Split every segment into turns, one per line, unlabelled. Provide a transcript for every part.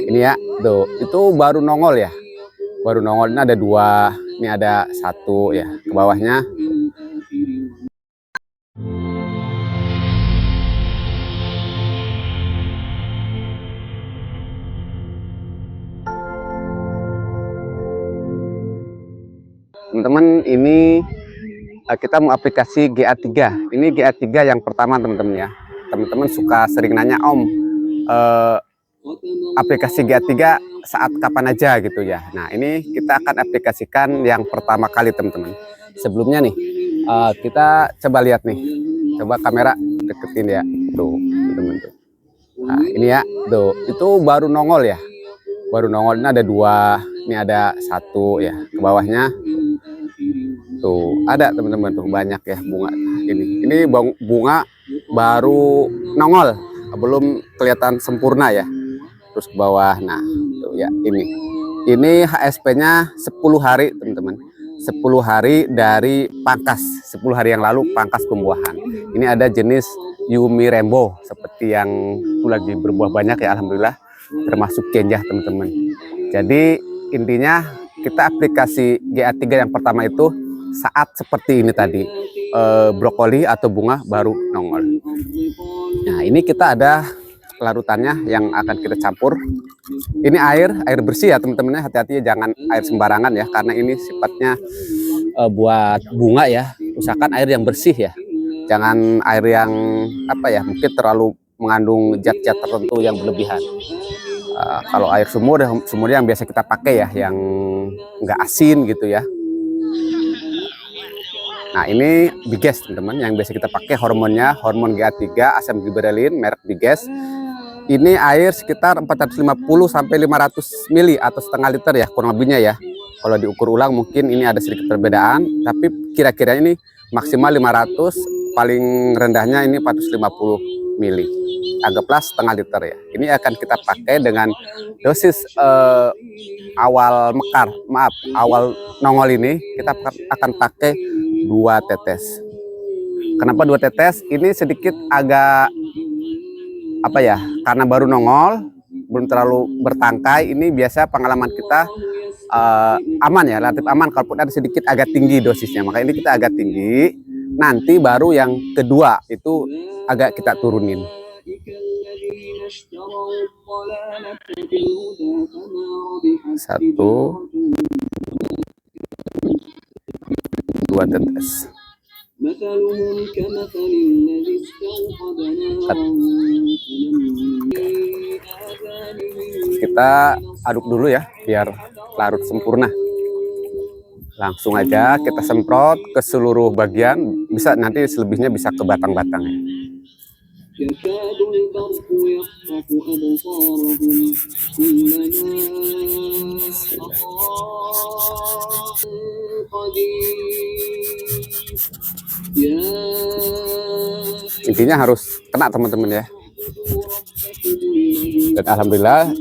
ini ya, tuh itu baru nongol ya, baru nongol. Ini ada dua, ini ada satu ya ke bawahnya. Teman-teman, ini kita mau aplikasi GA3. Ini GA3 yang pertama teman-teman ya. Teman-teman suka sering nanya, Om, aplikasi GA3 saat kapan aja gitu ya. Nah, ini kita akan aplikasikan yang pertama kali teman-teman. Sebelumnya nih, kita coba lihat nih. Coba kamera deketin ya. Tuh, teman-teman tuh. Nah, ini ya, tuh itu baru nongol ya. Baru nongol. Ini ada dua, ini ada satu ya ke bawahnya. Tuh ada teman-teman tuh banyak ya bunga ini bunga baru nongol, belum kelihatan sempurna ya. Terus ke bawah, nah tuh ya, ini HSP-nya 10 hari teman-teman, 10 hari dari pangkas, 10 hari yang lalu pangkas pembuahan. Ini ada jenis Yumi Rainbow seperti yang itu lagi berbuah banyak ya, alhamdulillah, termasuk kenjah teman-teman. Jadi intinya kita aplikasi GA3 yang pertama itu saat seperti ini tadi, brokoli atau bunga baru nongol. Nah, ini kita ada larutannya yang akan kita campur. Ini air bersih ya teman-teman, hati-hati ya, jangan air sembarangan ya, karena ini sifatnya buat bunga ya. Usahakan air yang bersih ya, jangan air yang apa ya, mungkin terlalu mengandung zat-zat tertentu yang berlebihan. Kalau air sumur yang biasa kita pakai ya, yang nggak asin gitu ya. Nah, ini Biges teman-teman, yang biasa kita pakai hormonnya, hormon GA3 asam gibberellin merek Biges. Ini air sekitar 450 sampai 500 ml atau setengah liter ya kurang lebihnya ya. Kalau diukur ulang mungkin ini ada sedikit perbedaan, tapi kira-kira ini maksimal 500, paling rendahnya ini 450 ml. Anggaplah setengah liter ya. Ini akan kita pakai dengan dosis awal mekar, awal nongol ini kita akan pakai 2 tetes. Kenapa 2 tetes? Ini sedikit agak apa ya, karena baru nongol, belum terlalu bertangkai. Ini biasa pengalaman kita aman ya, relatif aman, kalaupun ada sedikit agak tinggi dosisnya. Maka ini kita agak tinggi, nanti baru yang kedua itu agak kita turunin. Satu, 2 tetes. Kita aduk dulu ya biar larut sempurna. Langsung aja kita semprot ke seluruh bagian, bisa nanti selebihnya bisa ke batang-batang. Intinya harus kena teman-teman ya. Dan alhamdulillah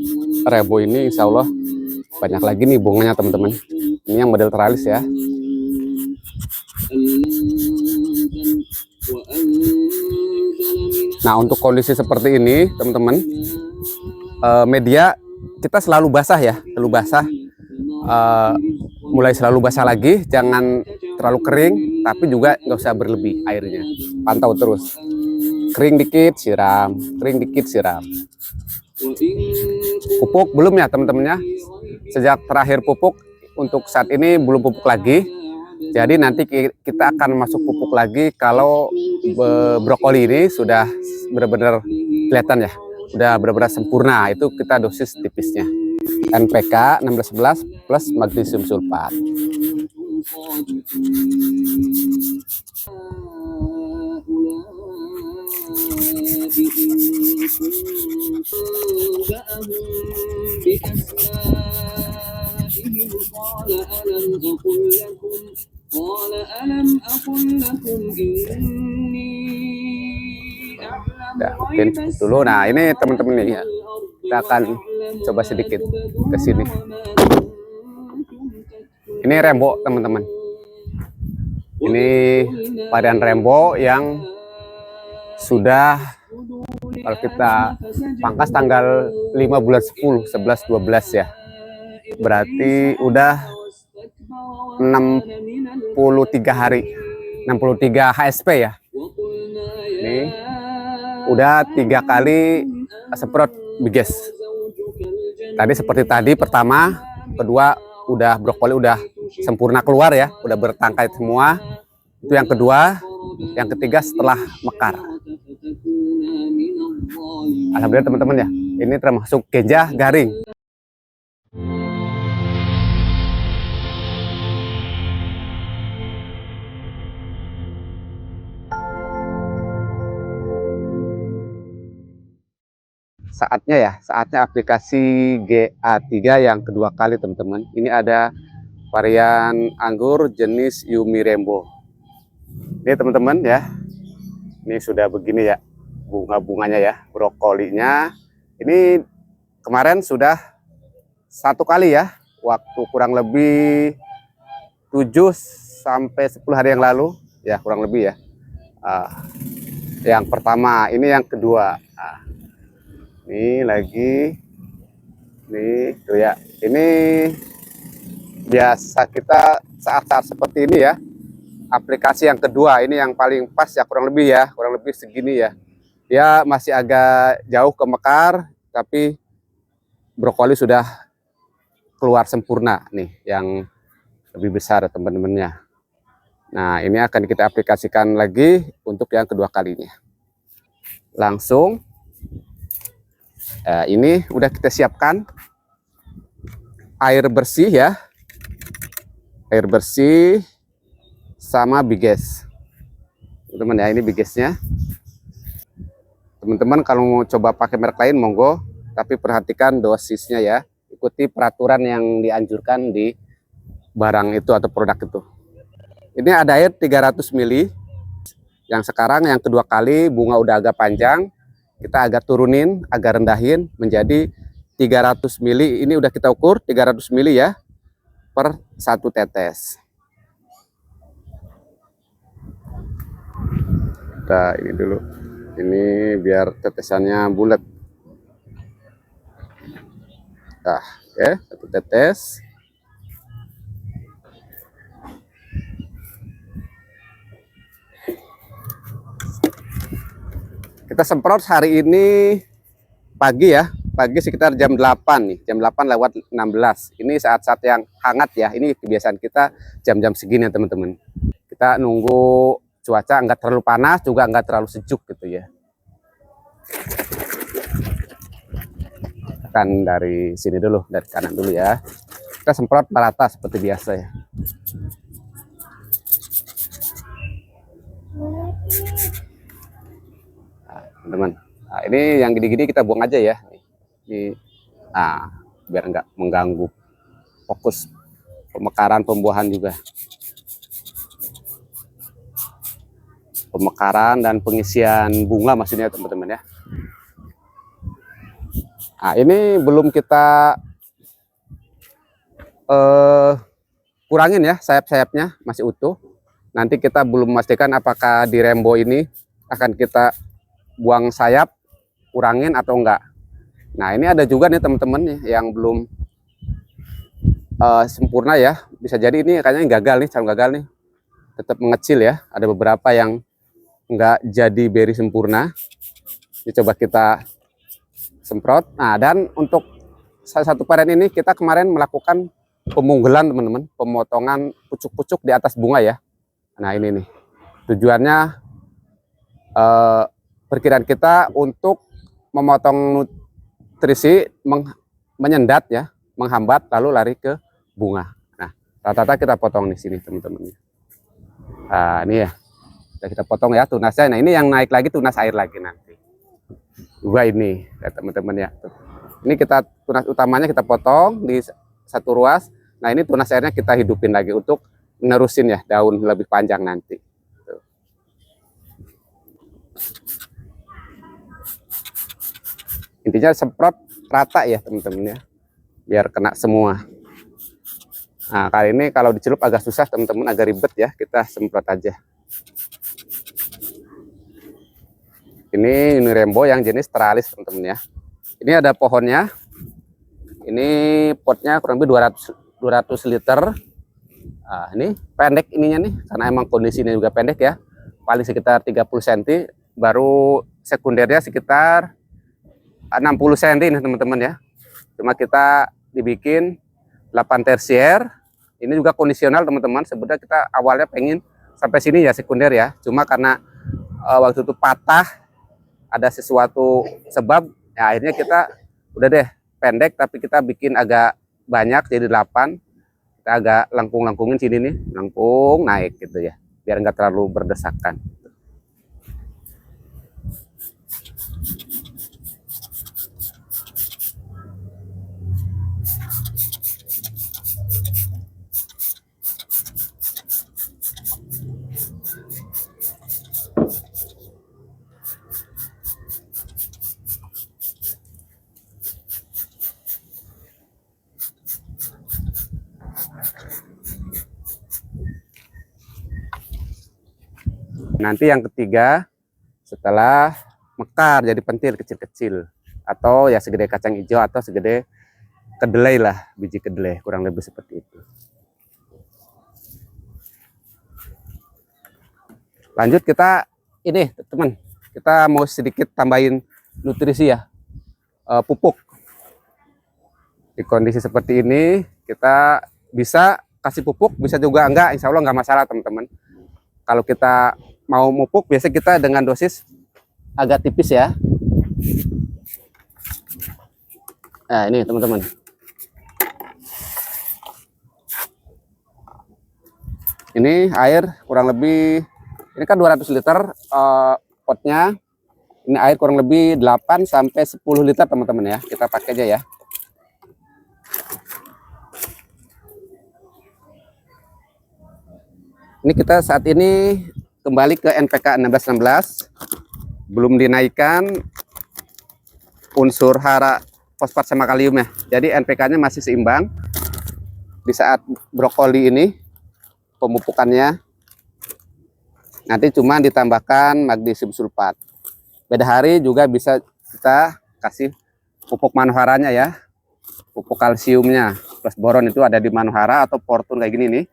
Rainbow ini insya Allah banyak lagi nih bunganya teman-teman. Ini yang model teralis ya. Nah, untuk kondisi seperti ini teman-teman, media kita selalu basah ya, selalu basah. Mulai selalu basah lagi, jangan terlalu kering, tapi juga nggak usah berlebih airnya. Pantau terus, kering dikit siram, kering dikit siram. Pupuk belum ya teman-temannya, sejak terakhir pupuk untuk saat ini belum pupuk lagi. Jadi nanti kita akan masuk pupuk lagi kalau brokoli ini sudah benar-benar kelihatan ya, sudah benar-benar sempurna. Itu kita dosis tipisnya, NPK 1611 plus magnesium sulfat. Nah, mungkin dulu. Nah, ini teman-teman nih ya, kita akan coba sedikit ke sini. Ini Rainbow teman-teman. Ini varian Rainbow yang sudah, kalau kita pangkas tanggal 5 bulan 10, 11, 12 ya. Berarti udah 63 hari, 63 HSP ya. Nih, udah 3 kali semprot biges. Tadi seperti tadi pertama, kedua udah brokoli udah sempurna keluar ya, udah bertangkai semua. Itu yang kedua, yang ketiga setelah mekar. Alhamdulillah teman-teman ya, ini termasuk ganja garing. Saatnya aplikasi GA3 yang kedua kali teman-teman. Ini ada varian anggur jenis Yumi Rainbow. Ini teman-teman ya, ini sudah begini ya bunga-bunganya ya, brokolinya. Ini kemarin sudah 1 kali ya, waktu kurang lebih 7 sampai 10 hari yang lalu ya, kurang lebih ya. Yang pertama, ini yang kedua. Ini lagi, nih tuh ya. Ini biasa kita saat-saat seperti ini ya. Aplikasi yang kedua, ini yang paling pas ya, kurang lebih segini ya. Dia masih agak jauh ke mekar, tapi brokoli sudah keluar sempurna nih, yang lebih besar teman-temannya. Nah, ini akan kita aplikasikan lagi untuk yang kedua kalinya. Langsung. Ini udah kita siapkan air bersih ya, air bersih sama biges teman-teman ya. Ini bigesnya teman-teman, kalau mau coba pakai merek lain monggo, tapi perhatikan dosisnya ya, ikuti peraturan yang dianjurkan di barang itu atau produk itu. Ini ada air 300 ml. Yang sekarang yang kedua kali bunga udah agak panjang, kita agak turunin, agak rendahin menjadi 300 ml. Ini udah kita ukur 300 ml ya, per 1 tetes. Kita ini dulu, ini biar tetesannya bulat. Nah, oke, 1 tetes. Kita semprot hari ini pagi ya, pagi sekitar jam 8 nih, jam 8 lewat 16. Ini saat-saat yang hangat ya, ini kebiasaan kita jam-jam segini ya teman-teman. Kita nunggu cuaca nggak terlalu panas, juga nggak terlalu sejuk gitu ya. Kan dari sini dulu, dari kanan dulu ya. Kita semprot merata seperti biasa ya. Teman-teman, nah, ini yang gini-gini kita buang aja ya. Ini, nah, biar nggak mengganggu fokus pemekaran pembuahan juga. Pemekaran dan pengisian bunga maksudnya teman-teman ya. Nah, ini belum kita kurangin ya, sayap-sayapnya masih utuh. Nanti kita belum memastikan apakah di Rainbow ini akan kita buang sayap, kurangin atau enggak. Nah, ini ada juga nih teman-teman yang belum sempurna ya. Bisa jadi ini kayaknya gagal nih, calon gagal nih. Tetap mengecil ya. Ada beberapa yang enggak jadi beri sempurna. Ini coba kita semprot. Nah, dan untuk salah satu varian ini kita kemarin melakukan pemunggelan teman-teman, pemotongan pucuk-pucuk di atas bunga ya. Nah, ini nih tujuannya, perkiraan kita untuk memotong nutrisi, menyendat ya, menghambat lalu lari ke bunga. Nah, rata-rata kita potong di sini teman-teman. Nah, ini ya, kita potong ya tunasnya. Nah, ini yang naik lagi tunas air lagi nanti. Juga ini ya teman-teman ya. Ini kita tunas utamanya kita potong di satu ruas. Nah, ini tunas airnya kita hidupin lagi untuk menerusin ya daun lebih panjang nanti. Intinya semprot rata ya teman-teman ya, biar kena semua. Nah, kali ini kalau dicelup agak susah teman-teman, agak ribet ya, kita semprot aja. Ini Yumi Rainbow yang jenis teralis teman-teman ya. Ini ada pohonnya. Ini potnya kurang lebih 200 liter. Nah, ini pendek ininya nih, karena emang kondisinya juga pendek ya. Paling sekitar 30 cm, baru sekundernya sekitar 60 cm nih teman-teman ya. Cuma kita dibikin 8 tersier. Ini juga kondisional teman-teman. Sebenarnya kita awalnya pengen sampai sini ya sekunder ya. Cuma karena waktu itu patah, ada sesuatu sebab, ya akhirnya kita udah deh pendek, tapi kita bikin agak banyak jadi 8. Kita agak lengkung-lengkungin sini nih, lengkung naik gitu ya, biar nggak terlalu berdesakan. Nanti yang ketiga, setelah mekar jadi pentil kecil-kecil, atau ya segede kacang hijau atau segede kedelai lah, biji kedelai, kurang lebih seperti itu. Lanjut kita ini teman, kita mau sedikit tambahin nutrisi ya, pupuk. Di kondisi seperti ini kita bisa kasih pupuk, bisa juga enggak, insya Allah enggak masalah teman-teman. Kalau kita mau pupuk, biasa kita dengan dosis agak tipis ya. Nah ini teman-teman, ini air kurang lebih, ini kan 200 liter potnya. Ini air kurang lebih 8 sampai 10 liter teman-teman ya. Kita pakai aja ya. Ini kita saat ini kembali ke NPK 1616, belum dinaikkan unsur hara, fosfat sama kalium ya. Jadi NPK-nya masih seimbang. Di saat brokoli ini pemupukannya nanti cuma ditambahkan magnesium sulfat. Beda hari juga bisa kita kasih pupuk manuharanya ya, pupuk kalsiumnya plus boron itu ada di manuhara atau Fortune kayak gini nih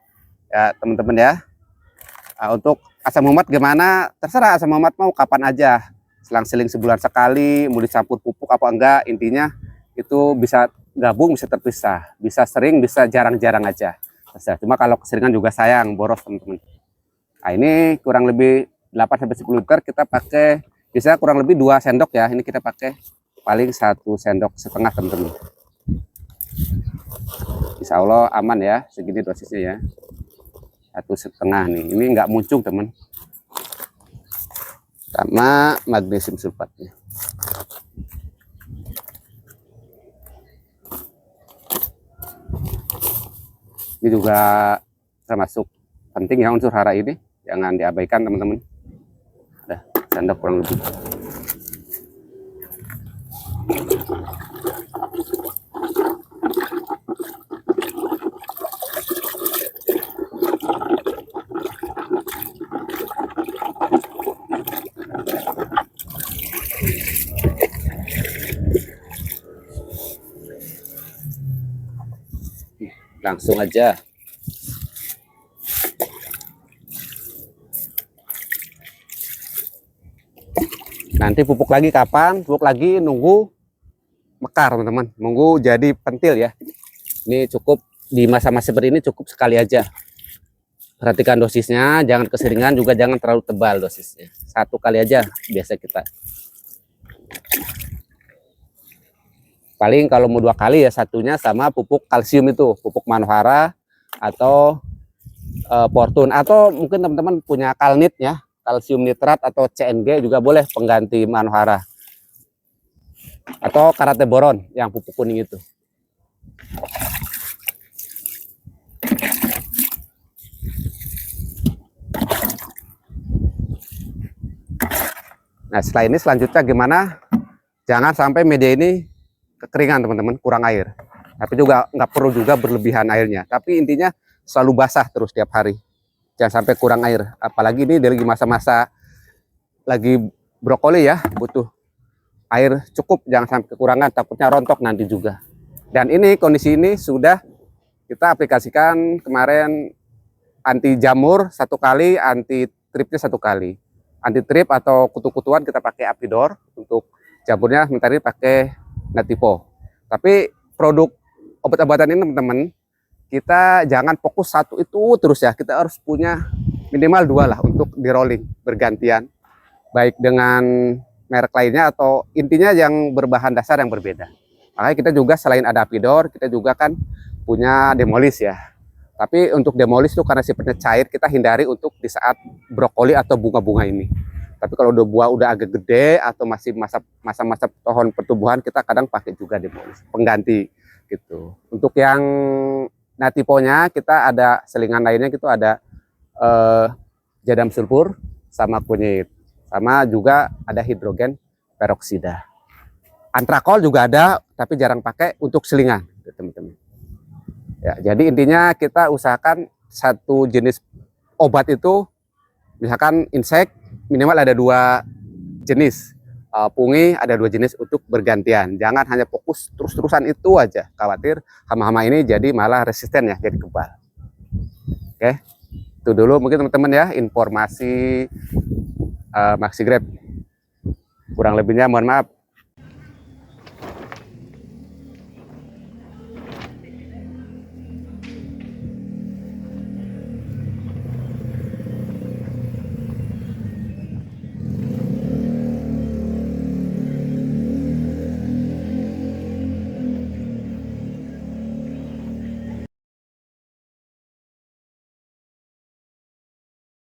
ya teman-teman ya. Nah, untuk asam umat gimana? Terserah asam umat mau kapan aja. Selang-seling sebulan sekali, mau dicampur pupuk apa enggak, intinya itu bisa gabung, bisa terpisah. Bisa sering, bisa jarang-jarang aja. Terserah. Cuma kalau keseringan juga sayang, boros teman-teman. Nah, ini kurang lebih 8-10 liter kita pakai, bisa kurang lebih 2 sendok ya. Ini kita pakai paling 1,5 sendok teman-teman. Insya Allah aman ya, segini dosisnya ya. 1,5 nih, ini nggak muncung teman, sama magnesium sulfatnya. Ini juga termasuk penting ya unsur hara ini, jangan diabaikan teman-teman. Ada sendok kurang lebih. Langsung aja. Nanti pupuk lagi kapan? Pupuk lagi nunggu mekar teman-teman, nunggu jadi pentil ya. Ini cukup di masa-masa seperti ini, cukup sekali aja. Perhatikan dosisnya, jangan keseringan, juga jangan terlalu tebal dosisnya. 1 kali aja biasa kita. Paling kalau mau 2 kali ya, satunya sama pupuk kalsium itu, pupuk manuhara atau Fortune, atau mungkin teman-teman punya kalnit ya, kalsium nitrat atau CNG juga boleh pengganti manuhara, atau karate boron yang pupuk kuning itu. Nah setelah ini selanjutnya gimana? Jangan sampai media ini kekeringan teman-teman, kurang air. Tapi juga nggak perlu juga berlebihan airnya. Tapi intinya selalu basah terus tiap hari. Jangan sampai kurang air. Apalagi ini lagi masa-masa lagi brokoli ya, butuh air cukup, jangan sampai kekurangan, takutnya rontok nanti juga. Dan ini kondisi ini sudah kita aplikasikan kemarin, anti jamur 1 kali, anti tripnya 1 kali. Anti trip atau kutu-kutuan kita pakai Apidor, untuk jamurnya sementara ini pakai Natipo. Tapi produk obat-obatan ini teman-teman, kita jangan fokus satu itu terus ya, kita harus punya minimal 2 lah untuk di rolling bergantian, baik dengan merek lainnya atau intinya yang berbahan dasar yang berbeda. Makanya kita juga selain ada Apidor, kita juga kan punya Demolis ya. Tapi untuk Demolis itu karena sifatnya cair, kita hindari untuk di saat brokoli atau bunga-bunga ini. Tapi kalau udah buah udah agak gede atau masih masa-masa pohon pertumbuhan, kita kadang pakai juga Demolis pengganti gitu. Untuk yang Natiponya kita ada selingan lainnya gitu, ada jadam sulfur sama kunyit. Sama juga ada hidrogen peroksida. Antrakol juga ada, tapi jarang pakai untuk selingan, teman-teman. Ya, jadi intinya kita usahakan satu jenis obat itu, misalkan insek minimal ada 2 jenis, pungi ada 2 jenis untuk bergantian. Jangan hanya fokus terus-terusan itu aja, khawatir hama-hama ini jadi malah resisten ya, jadi kebal. Oke, itu dulu mungkin teman-teman ya informasi Maxigrep. Kurang lebihnya mohon maaf.